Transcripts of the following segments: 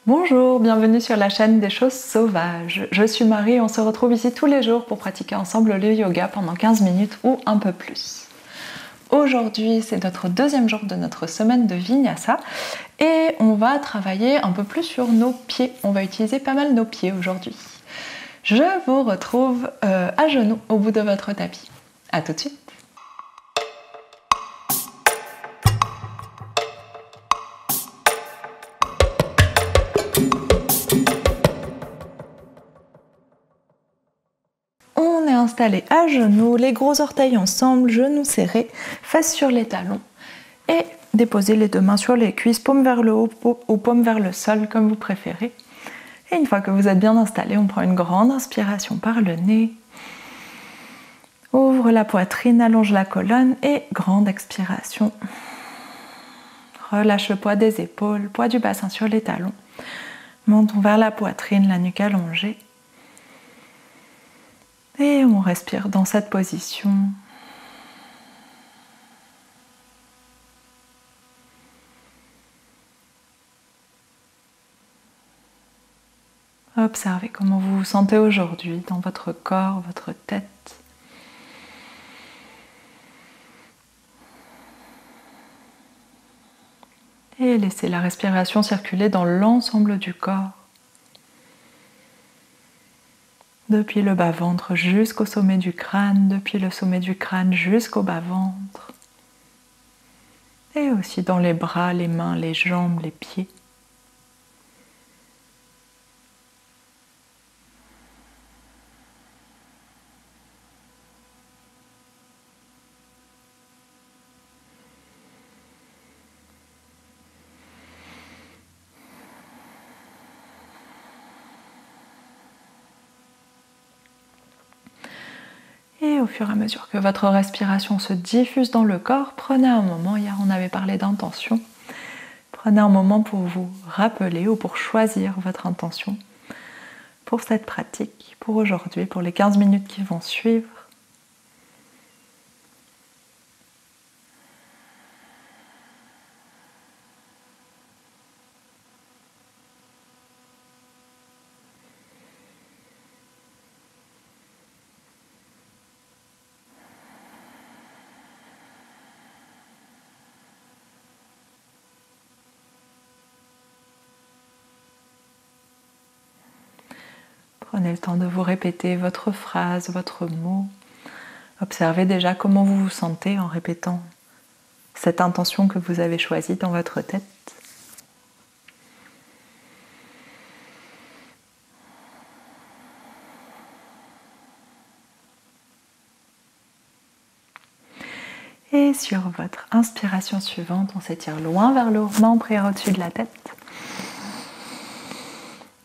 Bonjour, bienvenue sur la chaîne des choses sauvages. Je suis Marie et on se retrouve ici tous les jours pour pratiquer ensemble le yoga pendant 15 minutes ou un peu plus. Aujourd'hui, c'est notre deuxième jour de notre semaine de Vinyasa et on va travailler un peu plus sur nos pieds. On va utiliser pas mal nos pieds aujourd'hui. Je vous retrouve à genoux au bout de votre tapis. A tout de suite. On est installé à genoux, les gros orteils ensemble, genoux serrés, fesses sur les talons et déposez les deux mains sur les cuisses, paume vers le haut ou paume vers le sol comme vous préférez. Et une fois que vous êtes bien installé, on prend une grande inspiration par le nez. Ouvre la poitrine, allonge la colonne et grande expiration. Relâche le poids des épaules, poids du bassin sur les talons. Montons vers la poitrine, la nuque allongée. Et on respire dans cette position. Observez comment vous vous sentez aujourd'hui dans votre corps, votre tête. Et laissez la respiration circuler dans l'ensemble du corps. Depuis le bas-ventre jusqu'au sommet du crâne, depuis le sommet du crâne jusqu'au bas-ventre. Et aussi dans les bras, les mains, les jambes, les pieds. Et au fur et à mesure que votre respiration se diffuse dans le corps, prenez un moment, hier on avait parlé d'intention, prenez un moment pour vous rappeler ou pour choisir votre intention pour cette pratique, pour aujourd'hui, pour les 15 minutes qui vont suivre. Prenez le temps de vous répéter votre phrase, votre mot. Observez déjà comment vous vous sentez en répétant cette intention que vous avez choisie dans votre tête. Et sur votre inspiration suivante, on s'étire loin vers le haut, main en prière au-dessus de la tête.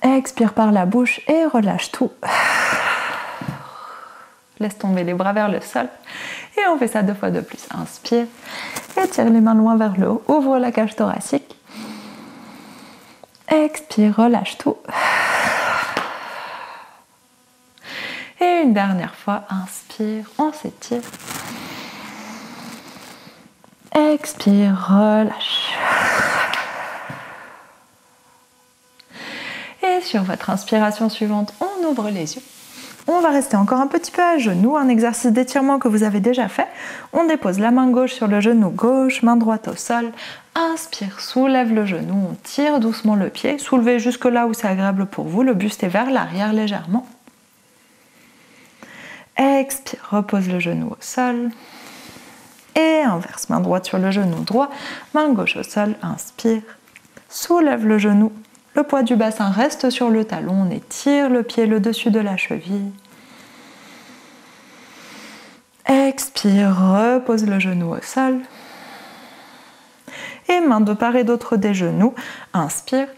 Expire par la bouche et relâche tout. Laisse tomber les bras vers le sol. Et on fait ça 2 fois de plus. Inspire. Étire les mains loin vers le haut. Ouvre la cage thoracique. Expire, relâche tout. Et une dernière fois, inspire, on s'étire. Expire, relâche. Et sur votre inspiration suivante, on ouvre les yeux. On va rester encore un petit peu à genoux, un exercice d'étirement que vous avez déjà fait. On dépose la main gauche sur le genou gauche, main droite au sol. Inspire, soulève le genou, on tire doucement le pied. Soulevez jusque là où c'est agréable pour vous, le buste est vers l'arrière légèrement. Expire, repose le genou au sol. Et inverse, main droite sur le genou droit, main gauche au sol, inspire. Soulève le genou. Le poids du bassin reste sur le talon, on étire le pied le dessus de la cheville. Expire, repose le genou au sol. Et main de part et d'autre des genoux, inspire.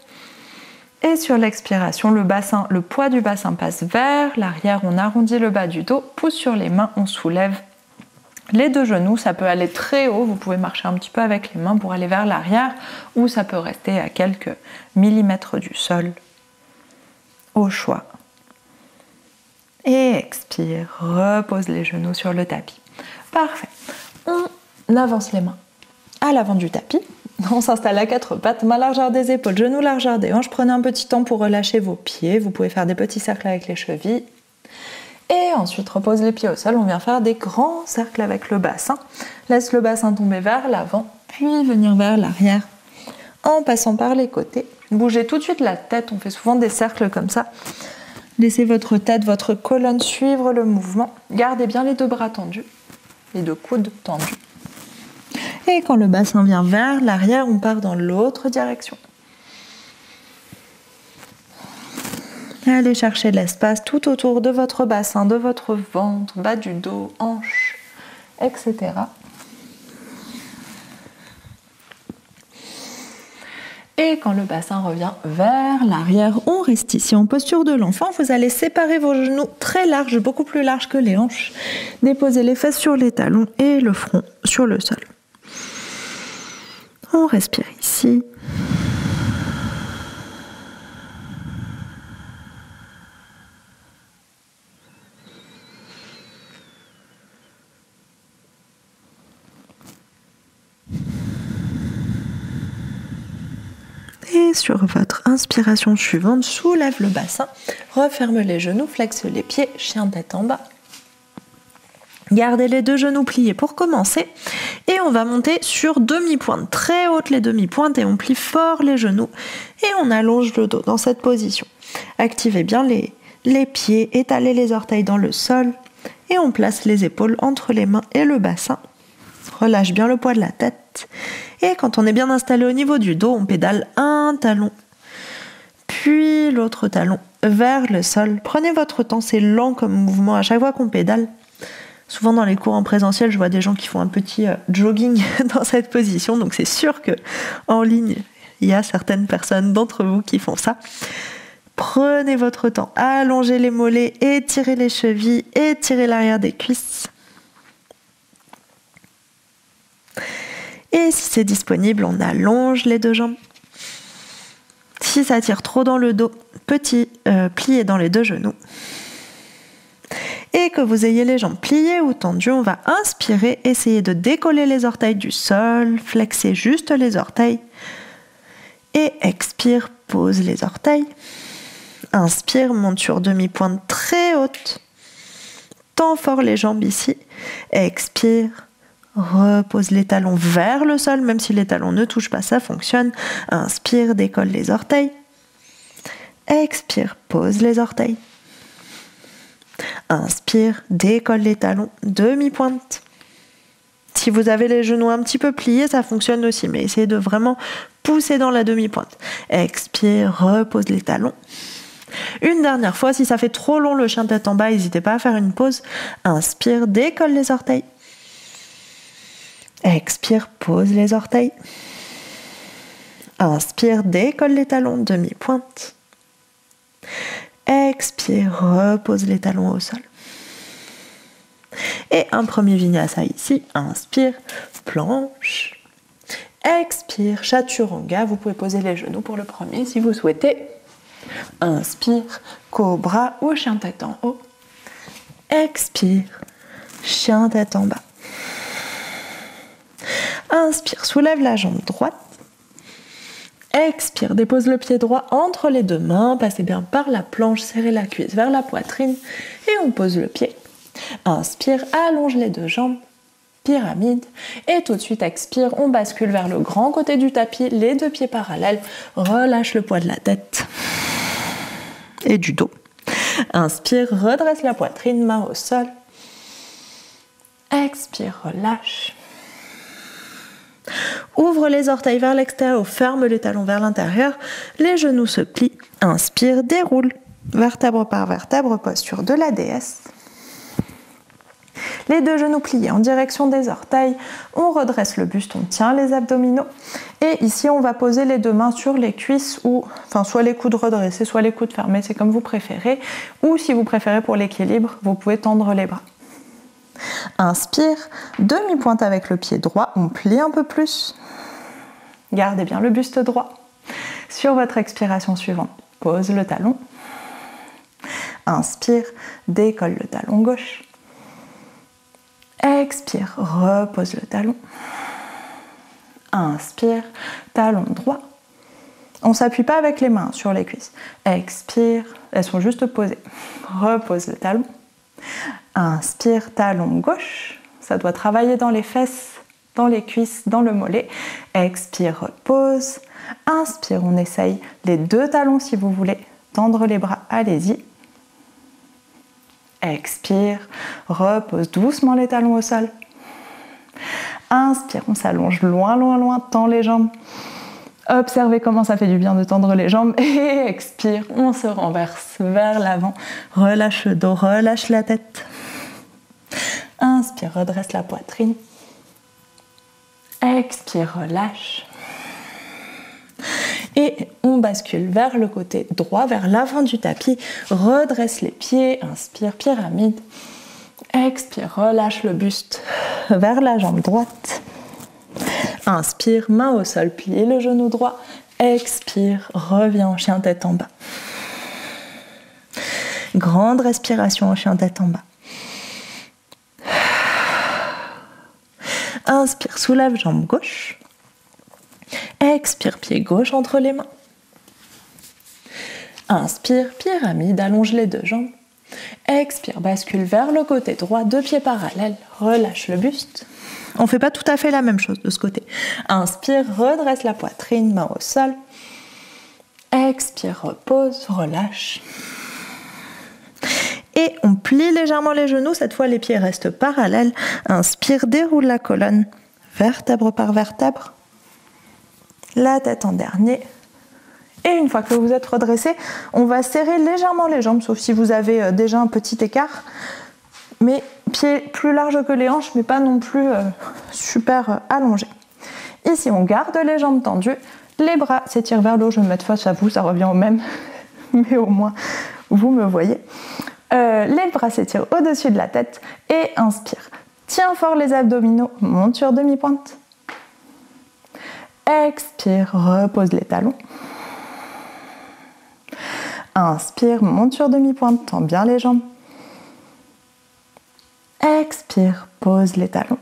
Et sur l'expiration, le poids du bassin passe vers l'arrière, on arrondit le bas du dos, pouce sur les mains, on soulève les 2 genoux, ça peut aller très haut, vous pouvez marcher un petit peu avec les mains pour aller vers l'arrière ou ça peut rester à quelques millimètres du sol, au choix. Et expire, repose les genoux sur le tapis. Parfait. On avance les mains à l'avant du tapis, On s'installe à quatre pattes, main largeur des épaules, genoux largeur des hanches. Prenez un petit temps pour relâcher vos pieds. Vous pouvez faire des petits cercles avec les chevilles. Et ensuite, repose les pieds au sol. On vient faire des grands cercles avec le bassin. Laisse le bassin tomber vers l'avant, puis venir vers l'arrière en passant par les côtés. Bougez tout de suite la tête. On fait souvent des cercles comme ça. Laissez votre tête, votre colonne suivre le mouvement. Gardez bien les deux bras tendus, les deux coudes tendus. Et quand le bassin vient vers l'arrière, on part dans l'autre direction. Allez chercher de l'espace tout autour de votre bassin, de votre ventre, bas du dos, hanches, etc. Et quand le bassin revient vers l'arrière, on reste ici en posture de l'enfant. Vous allez séparer vos genoux très larges, beaucoup plus larges que les hanches. Déposez les fesses sur les talons et le front sur le sol. On respire ici. Et sur votre inspiration suivante, soulève le bassin, referme les genoux, flexe les pieds, chien tête en bas. Gardez les deux genoux pliés pour commencer et on va monter sur demi-pointe, très haute les demi-pointes et on plie fort les genoux et on allonge le dos dans cette position. Activez bien les pieds, étalez les orteils dans le sol et on place les épaules entre les mains et le bassin. Relâche bien le poids de la tête et quand on est bien installé au niveau du dos, on pédale un talon puis l'autre talon vers le sol. Prenez votre temps, c'est lent comme mouvement à chaque fois qu'on pédale. Souvent dans les cours en présentiel, je vois des gens qui font un petit jogging dans cette position, donc c'est sûr qu'en ligne, il y a certaines personnes d'entre vous qui font ça. Prenez votre temps, allongez les mollets, étirez les chevilles, étirez l'arrière des cuisses. Et si c'est disponible, on allonge les deux jambes. Si ça tire trop dans le dos, petit plié dans les deux genoux. Et que vous ayez les jambes pliées ou tendues, on va inspirer, essayer de décoller les orteils du sol, flexer juste les orteils. Et expire, pose les orteils. Inspire, monte sur demi-pointe très haute. Tends fort les jambes ici. Expire, repose les talons vers le sol, même si les talons ne touchent pas, ça fonctionne. Inspire, décolle les orteils. Expire, pose les orteils. Inspire, décolle les talons, demi-pointe. Si vous avez les genoux un petit peu pliés, ça fonctionne aussi, mais essayez de vraiment pousser dans la demi-pointe. Expire, repose les talons. Une dernière fois, si ça fait trop long le chien tête en bas, n'hésitez pas à faire une pause. Inspire, décolle les orteils. Expire, pose les orteils. Inspire, décolle les talons, demi-pointe. Expire, repose les talons au sol. Et un premier vinyasa ici. Inspire, planche. Expire, chaturanga. Vous pouvez poser les genoux pour le premier si vous souhaitez. Inspire, cobra ou chien tête en haut. Expire, chien tête en bas. Inspire, soulève la jambe droite. Expire, dépose le pied droit entre les deux mains, passez bien par la planche, serrez la cuisse vers la poitrine et on pose le pied. Inspire, allonge les deux jambes, pyramide et tout de suite expire, on bascule vers le grand côté du tapis, les deux pieds parallèles, relâche le poids de la tête et du dos. Inspire, redresse la poitrine, main au sol. Expire, relâche. Ouvre les orteils vers l'extérieur, ferme les talons vers l'intérieur, les genoux se plient, inspire, déroule, vertèbre par vertèbre, posture de la déesse. Les deux genoux pliés en direction des orteils, on redresse le buste, on tient les abdominaux et ici on va poser les deux mains sur les cuisses ou soit les coudes redressés, soit les coudes fermés, c'est comme vous préférez, ou si vous préférez pour l'équilibre, vous pouvez tendre les bras. Inspire, demi-pointe avec le pied droit, on plie un peu plus. Gardez bien le buste droit. Sur votre expiration suivante, pose le talon. Inspire, décolle le talon gauche. Expire, repose le talon. Inspire, talon droit. On ne s'appuie pas avec les mains sur les cuisses. Expire, elles sont juste posées. Repose le talon. Inspire, talon gauche. Ça doit travailler dans les fesses, dans les cuisses, dans le mollet. Expire, repose. Inspire, on essaye les deux talons si vous voulez. Tendre les bras, allez-y. Expire, repose doucement les talons au sol. Inspire, on s'allonge loin, loin, loin, tend les jambes. Observez comment ça fait du bien de tendre les jambes. Et expire, on se renverse vers l'avant. Relâche le dos, relâche la tête. Inspire, redresse la poitrine. Expire, relâche. Et on bascule vers le côté droit, vers l'avant du tapis. Redresse les pieds. Inspire, pyramide. Expire, relâche le buste vers la jambe droite. Inspire, main au sol, plie le genou droit. Expire, reviens en chien tête en bas. Grande respiration en chien tête en bas. Inspire, soulève jambe gauche. Expire, pied gauche entre les mains. Inspire, pyramide, allonge les deux jambes. Expire, bascule vers le côté droit, deux pieds parallèles, relâche le buste. On ne fait pas tout à fait la même chose de ce côté. Inspire, redresse la poitrine, main au sol. Expire, repose, relâche. Et on plie légèrement les genoux, cette fois les pieds restent parallèles. Inspire, déroule la colonne, vertèbre par vertèbre. La tête en dernier. Et une fois que vous êtes redressé, on va serrer légèrement les jambes, sauf si vous avez déjà un petit écart. Mais pieds plus larges que les hanches, mais pas non plus super allongés. Ici, on garde les jambes tendues, les bras s'étirent vers le haut. Je vais me mettre face à vous, ça revient au même, mais au moins vous me voyez. Les bras s'étirent au-dessus de la tête et inspire. Tiens fort les abdominaux, monte sur demi-pointe. Expire, repose les talons. Inspire, monte sur demi-pointe, tends bien les jambes. Expire, pose les talons.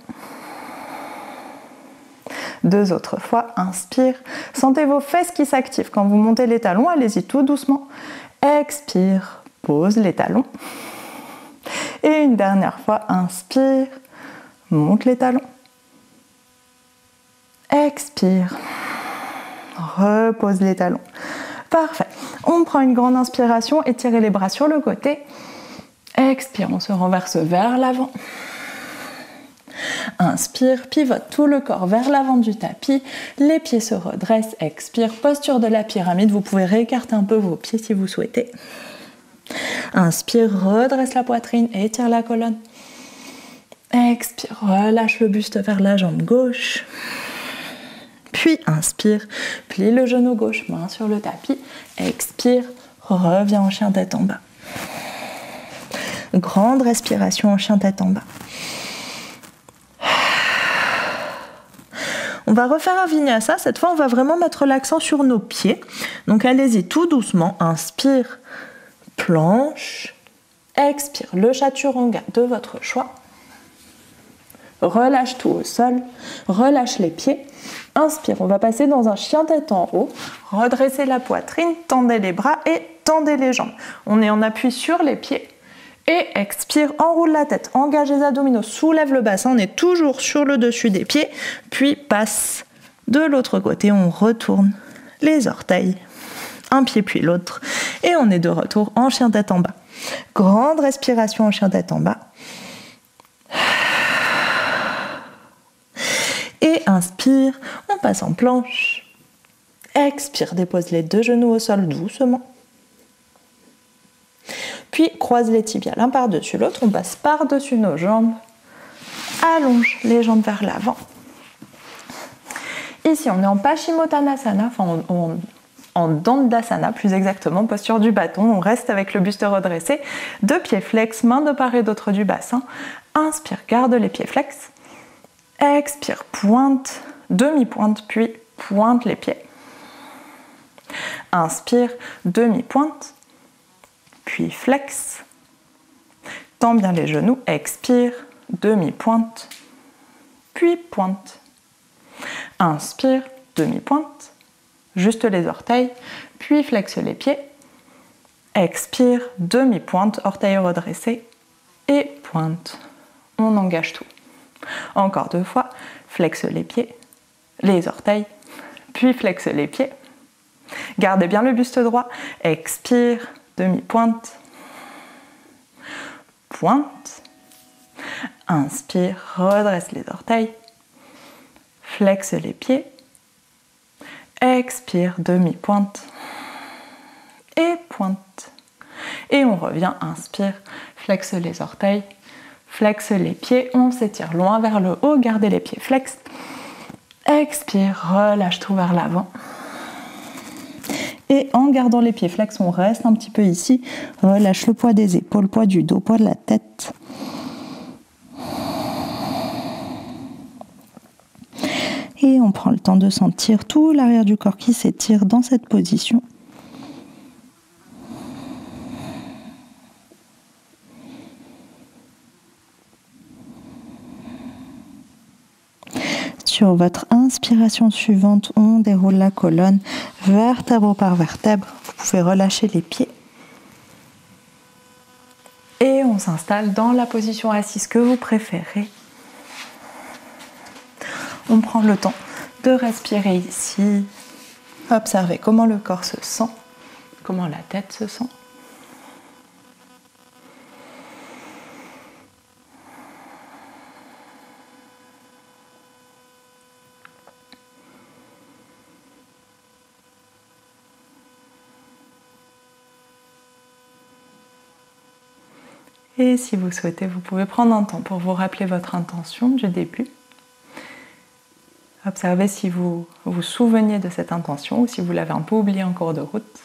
Deux autres fois, inspire. Sentez vos fesses qui s'activent. Quand vous montez les talons, allez-y tout doucement. Expire, pose les talons. Et une dernière fois, inspire, monte les talons. Expire, repose les talons. Parfait. On prend une grande inspiration, étirez les bras sur le côté. Expire, on se renverse vers l'avant. Inspire, pivote tout le corps vers l'avant du tapis. Les pieds se redressent. Expire, posture de la pyramide. Vous pouvez réécarter un peu vos pieds si vous souhaitez. Inspire, redresse la poitrine, étire la colonne. Expire, relâche le buste vers la jambe gauche. Puis inspire, plie le genou gauche, main sur le tapis. Expire, reviens en chien tête en bas. Grande respiration en chien tête en bas. On va refaire un vinyasa. Cette fois, on va vraiment mettre l'accent sur nos pieds. Donc allez-y tout doucement. Inspire, planche. Expire, le chaturanga de votre choix. Relâche tout au sol. Relâche les pieds. Inspire, on va passer dans un chien tête en haut. Redressez la poitrine, tendez les bras et tendez les jambes. On est en appui sur les pieds. Et expire, enroule la tête, engage les abdominaux, soulève le bassin. On est toujours sur le dessus des pieds. Puis passe de l'autre côté, on retourne les orteils. Un pied puis l'autre. Et on est de retour en chien tête en bas. Grande respiration en chien tête en bas. Et inspire, on passe en planche. Expire, dépose les deux genoux au sol doucement. Puis croise les tibias l'un par-dessus l'autre, on passe par-dessus nos jambes. Allonge les jambes vers l'avant. Ici, on est en Paschimottanasana, en Dandasana plus exactement, posture du bâton. On reste avec le buste redressé, deux pieds flex, main de part et d'autre du bassin. Inspire, garde les pieds flex. Expire, pointe, demi-pointe, puis pointe les pieds. Inspire, demi-pointe, puis flex. Tends bien les genoux, expire, demi-pointe, puis pointe. Inspire, demi-pointe, juste les orteils, puis flexe les pieds. Expire, demi-pointe, orteils redressés et pointe. On engage tout. Encore 2 fois, flexe les pieds, les orteils, puis flexe les pieds. Gardez bien le buste droit. Expire, demi-pointe, pointe. Inspire, redresse les orteils, flexe les pieds. Expire, demi-pointe et pointe. Et on revient, inspire, flexe les orteils, flexe les pieds, on s'étire loin vers le haut, gardez les pieds flex. Expire, relâche tout vers l'avant. Et en gardant les pieds flex, on reste un petit peu ici. Relâche le poids des épaules, poids du dos, poids de la tête. Et on prend le temps de sentir tout l'arrière du corps qui s'étire dans cette position. Sur votre inspiration suivante, on déroule la colonne vertèbre par vertèbre. Vous pouvez relâcher les pieds. Et on s'installe dans la position assise que vous préférez. On prend le temps de respirer ici. Observez comment le corps se sent, comment la tête se sent. Et si vous souhaitez, vous pouvez prendre un temps pour vous rappeler votre intention du début. Observez si vous vous souveniez de cette intention ou si vous l'avez un peu oubliée en cours de route.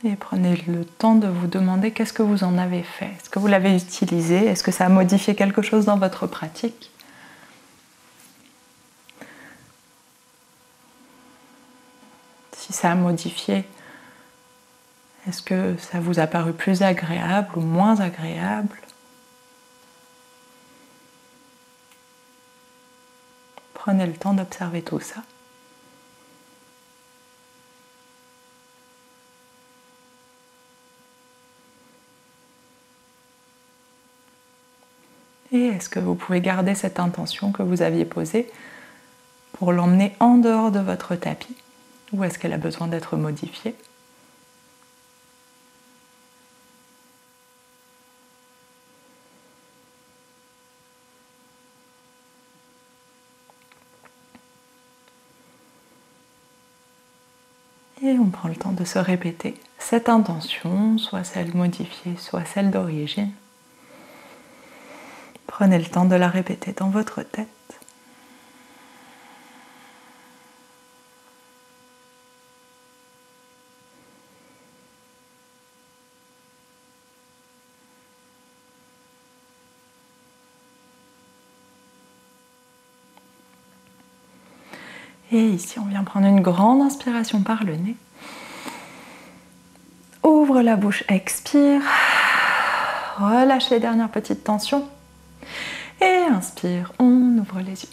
Et prenez le temps de vous demander qu'est-ce que vous en avez fait. Est-ce que vous l'avez utilisé? Est-ce que ça a modifié quelque chose dans votre pratique? Si ça a modifié, est-ce que ça vous a paru plus agréable ou moins agréable? Prenez le temps d'observer tout ça. Et est-ce que vous pouvez garder cette intention que vous aviez posée pour l'emmener en dehors de votre tapis? Ou est-ce qu'elle a besoin d'être modifiée? Et on prend le temps de se répéter cette intention, soit celle modifiée, soit celle d'origine. Prenez le temps de la répéter dans votre tête. Et ici, on vient prendre une grande inspiration par le nez. Ouvre la bouche, expire. Relâche les dernières petites tensions. Et inspire, on ouvre les yeux.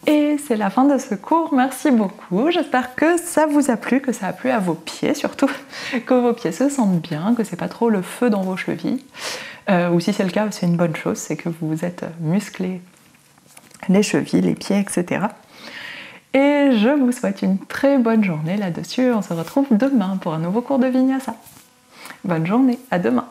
Et c'est la fin de ce cours. Merci beaucoup. J'espère que ça vous a plu, que ça a plu à vos pieds surtout, que vos pieds se sentent bien, que c'est pas trop le feu dans vos chevilles. Ou si c'est le cas, c'est une bonne chose, c'est que vous vous êtes musclés les chevilles, les pieds, etc. Et je vous souhaite une très bonne journée là-dessus. On se retrouve demain pour un nouveau cours de Vinyasa. Bonne journée, à demain.